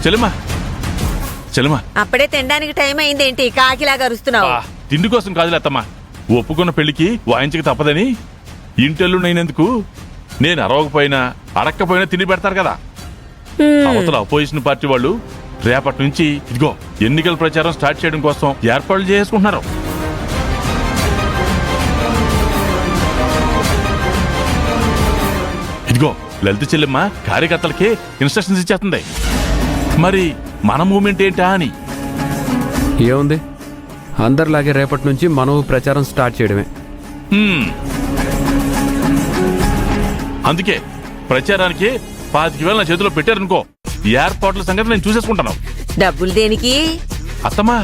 చెల్లెమ్మా చెల్లెమ్మా, అప్పుడే తినడానికి టైం అయిందేంటి కాకిలాగా అరుస్తున్నావు? తిండి కోసం కాదులే అత్తమ్మా, ఒప్పుకున్న పెళ్లికి వాయించక తప్పదని ఇంటెల్లునైనందుకు నేను అరవకపోయినా అడక్కపోయినా తిండి పెడతారు కదా. అవతల అపోజిషన్ పార్టీ వాళ్ళు రేపటి నుంచి ఇదిగో ఎన్నికల ప్రచారం స్టార్ట్ చేయడం కోసం ఏర్పాట్లు చేసుకుంటున్నారు. ఇదిగో లలిత చెల్లెమ్మ కార్యకర్తలకి ఇన్స్ట్రక్షన్స్ ఇచ్చేస్తుంది. మరి మన మూమెంట్ ఏంటా అని. ఏముంది, అందరిలాగే రేపటి నుంచి మనం ప్రచారం స్టార్ట్ చేయడమే. అందుకే ప్రచారానికి 25,000 నా చేతిలో పెట్టారనుకో, ఏర్పాట్ల సంగతి నేను చూసేసుకుంటాను. డబ్బులు దేనికి? అత్తమ్మా,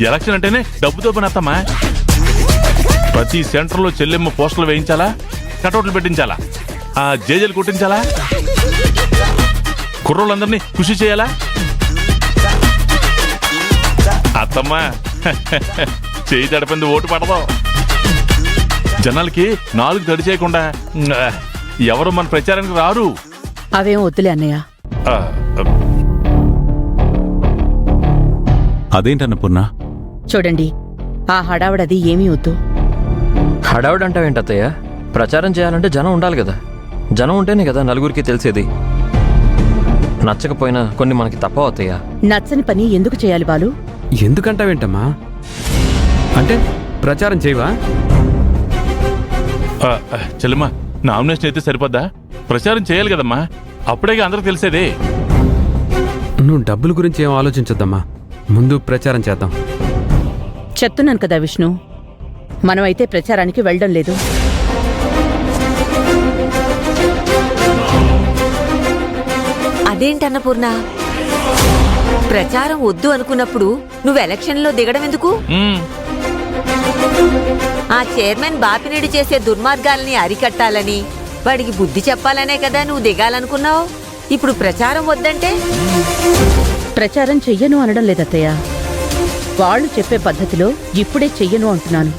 ఎలక్షన్ అంటేనే డబ్బుతో పని అత్తమ్మా. ప్రతి సెంటర్లో చెల్లెమ్మ పోస్టర్లు వేయించాలా, కటౌట్లు పెట్టించాలా, ఆ జేజలు కొట్టించాలా, కుర్రోళ్ళందరినీ కృషి చేయాలా. అత్తమ్మా చేయి తడిపింది ఓటు పడదు. జనాలకి 4 తడి చేయకుండా ఎవరు మన ప్రచారానికి రారు. అవేం వద్దులే అన్నయ్య. అదేంటన్నపూర్ణ? చూడండి, ఆ హడావడది ఏమీ వద్దు. హడావుడంటావేంటత్తయ్య? ప్రచారం చేయాలంటే జనం ఉండాలి కదా. జనం ఉంటేనే కదా నలుగురికి తెలిసేది. నచ్చకపోయినా కొన్ని మనకి తప్పవత్తయ్య. నచ్చని పని ఎందుకు చేయాలి బాలు? ఎందుకంటావేంటమ్మా? అంటే ప్రచారం చేయవా? చెల్లెమ్మా, నామినేషన్ అయితే సరిపోద్దా? ప్రచారం చేయాలి కదమ్మా, అప్పుడేగా అందరికి తెలిసేదే. నువ్వు డబ్బుల గురించి ఏం ఆలోచించొద్దమ్మా, ముందు ప్రచారం చేద్దాం. చెప్తున్నాను కదా విష్ణు, మనమైతే ప్రచారానికి వెళ్ళడం లేదు. అదేంటి అన్నపూర్ణ, ప్రచారం వద్దు అనుకున్నప్పుడు నువ్వు ఎలక్షన్ లో దిగడం ఎందుకు? ఆ చైర్మన్ బాపినీడు చేసే దుర్మార్గాల్ని అరికట్టాలని, వాడికి బుద్ధి చెప్పాలనే కదా నువ్వు దిగాలనుకున్నావు. ఇప్పుడు ప్రచారం వద్దంటే? ప్రచారం చెయ్యను అనడం లేదత్తయ్య, వాళ్ళు చెప్పే పద్ధతిలో ఇప్పుడే చెయ్యను అంటున్నాను.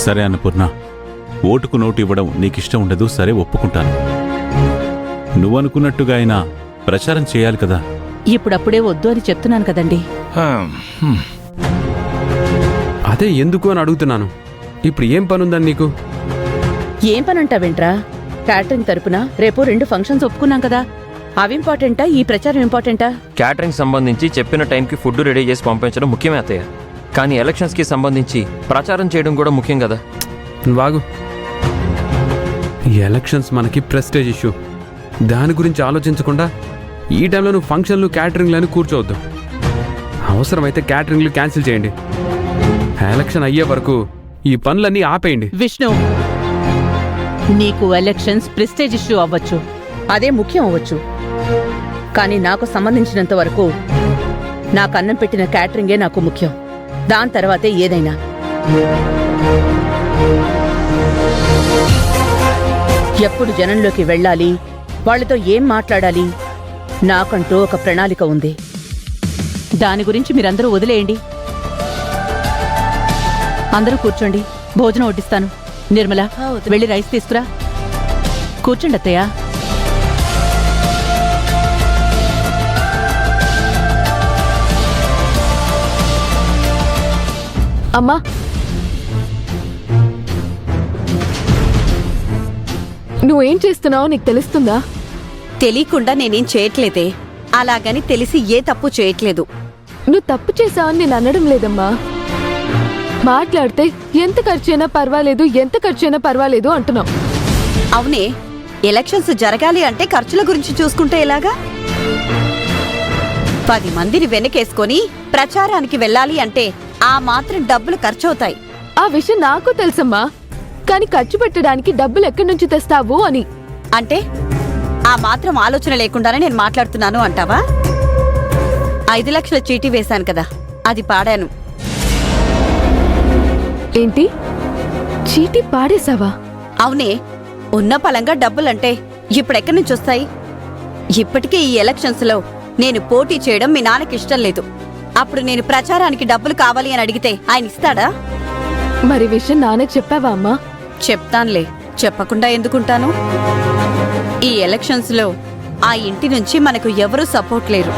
సరే అన్నపూర్ణ, ఓటుకు నోటు ఇవ్వడం నీకిష్టం ఉండదు, సరే ఒప్పుకుంటాను. నువ్వనుకున్నట్టుగా అయినా ప్రచారం చేయాలి కదా. ఇప్పుడప్పుడే వద్దు అని చెప్తున్నాను కదండి. అదే ఎందుకు అని అడుగుతున్నాను. ఇప్పుడు ఏం పనుందని నీకు? ఏం పనంటావేంట్రా? క్యాటరింగ్ తరపున రేపు 2 ఫంక్షన్స్ ఒప్పుకున్నాం కదా, అవి ఇంపార్టెంటా, ఈ ప్రచారం ఇంపార్టెంటా? క్యాటరింగ్ సంబంధించి చెప్పిన టైంకి ఫుడ్ రెడీ చేసి పంపించడం ముఖ్యమే అత్తయ్య. కానీ ఎలక్షన్స్కి సంబంధించి ప్రచారం చేయడం కూడా ముఖ్యం కదా. వాగు, ఈ ఎలక్షన్స్ మనకి ప్రెస్టేజ్ ఇష్యూ. దాని గురించి ఆలోచించకుండా ఈ టైంలో నువ్వు ఫంక్షన్లు క్యాటరింగ్లని కూర్చోవద్దు. అవసరమైతే క్యాటరింగ్లు క్యాన్సిల్ చేయండి. ఎలక్షన్ అయ్యే వరకు ఈ పనులన్నీ ఆపేయండి. విష్ణు, నీకు ఎలక్షన్స్ ప్రెస్టేజ్ ఇష్యూ అవ్వచ్చు, అదే ముఖ్యం అవ్వచ్చు, కానీ నాకు సంబంధించినంత వరకు నాకు అన్నం పెట్టిన క్యాటరింగే నాకు ముఖ్యం. దాని తర్వాతే ఏదైనా. ఎప్పుడు జనంలోకి వెళ్ళాలి, వాళ్ళతో ఏం మాట్లాడాలి, నాకంటూ ఒక ప్రణాళిక ఉంది. దాని గురించి మీరందరూ వదిలేయండి. అందరూ కూర్చోండి, భోజనం వడ్డిస్తాను. నిర్మల, వెళ్ళి రైస్ తీసుకురా. కూర్చోండి అత్తయ్య. అమ్మా, నువ్వేం చేస్తున్నావో నీకు తెలుస్తుందా? తెలియకుండా నేనేం చేయట్లేదే, అలాగని తెలిసి ఏ తప్పు చేయట్లేదు. నువ్వు తప్పు చేసావని నేను అనడం లేదమ్మా. మాట్లాడితే ఎంత ఖర్చైనా పర్వాలేదు, ఎంత ఖర్చైనా పర్వాలేదు అంటున్నావు. అవునే, ఎలక్షన్స్ జరగాలి అంటే ఖర్చుల గురించి చూసుకుంటే ఎలాగా? 10 మందిని వెనకేసుకొని ప్రచారానికి వెళ్ళాలి అంటే ఆ మాత్రం డబ్బులు ఖర్చవుతాయి. ఆ విషయం నాకు తెలుసమ్మా, కానీ ఖర్చు పెట్టడానికి డబ్బులు ఎక్కడి నుంచి తెస్తావు అని. అంటే ఆ మాత్రం ఆలోచన లేకుండానే నేను మాట్లాడుతున్నాను అంటావా? 5 లక్షల చీటీ వేశాను కదా, అది పాడాను. ఏంటి, చీటీ పాడేశావా? అవునే, ఉన్న పలంగా డబ్బులంటే ఇప్పుడెక్కడి నుంచి వస్తాయి? ఇప్పటికే ఈ ఎలక్షన్స్ లో నేను పోటీ చేయడం మీ నాన్నకి ఇష్టం లేదు. అప్పుడు నేను ప్రచారానికి డబ్బులు కావాలి అని అడిగితే ఆయన ఇస్తాడా? మరి విషయం నాన్నకు చెప్పావా అమ్మా? చెప్తానులే, చెప్పకుండా ఎందుకుంటాను? ఈ ఎలక్షన్స్లో ఆ ఇంటి నుంచి మనకు ఎవరూ సపోర్ట్ లేరు.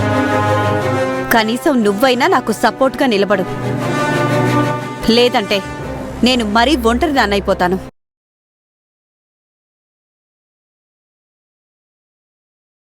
కనీసం నువ్వైనా నాకు సపోర్ట్గా నిలబడు. లేదంటే నేను మరీ ఒంటరి దాన్నైపోతాను.